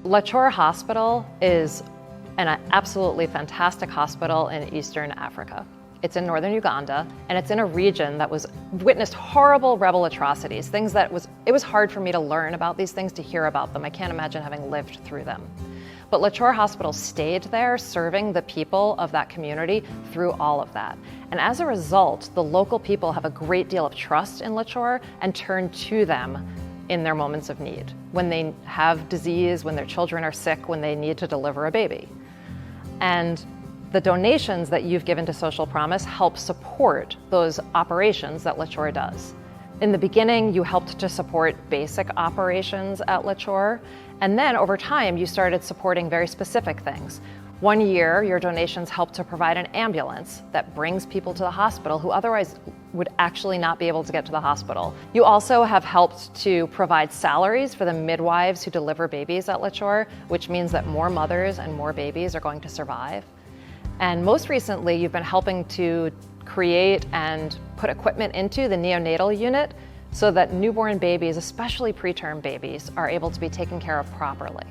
Lacor Hospital is an absolutely fantastic hospital in Eastern Africa. It's in northern Uganda, and it's in a region that witnessed horrible rebel atrocities, things that it was hard for me to learn about these things, to hear about them. I can't imagine having lived through them. But Lacor Hospital stayed there, serving the people of that community through all of that. And as a result, the local people have a great deal of trust in Lacor and turn to them in their moments of need, when they have disease, when their children are sick, when they need to deliver a baby. And the donations that you've given to Social Promise help support those operations that Lacor does. In the beginning, you helped to support basic operations at Lacor, and then over time, you started supporting very specific things. One year, your donations helped to provide an ambulance that brings people to the hospital who otherwise would actually not be able to get to the hospital. You also have helped to provide salaries for the midwives who deliver babies at Lacor, which means that more mothers and more babies are going to survive. And most recently, you've been helping to create and put equipment into the neonatal unit so that newborn babies, especially preterm babies, are able to be taken care of properly.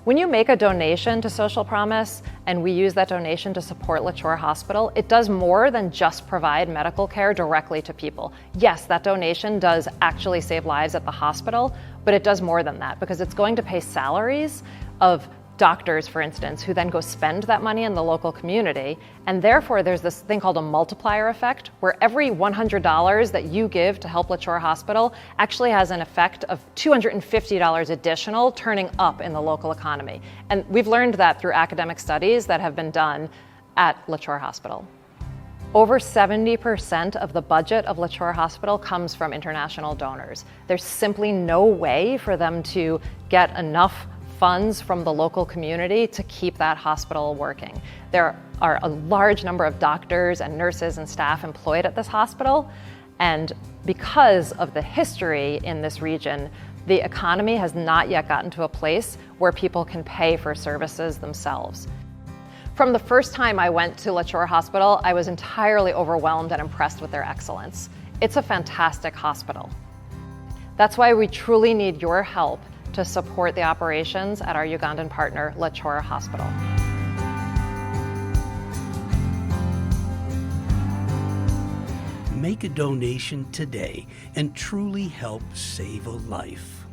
When you make a donation to Social Promise and we use that donation to support Lacor Hospital, it does more than just provide medical care directly to people. Yes, that donation does actually save lives at the hospital, but it does more than that because it's going to pay salaries of doctors, for instance, who then go spend that money in the local community. And therefore, there's this thing called a multiplier effect, where every $100 that you give to help Lacor Hospital actually has an effect of $250 additional turning up in the local economy. And we've learned that through academic studies that have been done at Lacor Hospital. Over 70% of the budget of Lacor Hospital comes from international donors. There's simply no way for them to get enough funds from the local community to keep that hospital working. There are a large number of doctors and nurses and staff employed at this hospital, and because of the history in this region, the economy has not yet gotten to a place where people can pay for services themselves. From the first time I went to Lacor Hospital, I was entirely overwhelmed and impressed with their excellence. It's a fantastic hospital. That's why we truly need your help to support the operations at our Ugandan partner, Lacor Hospital. Make a donation today and truly help save a life.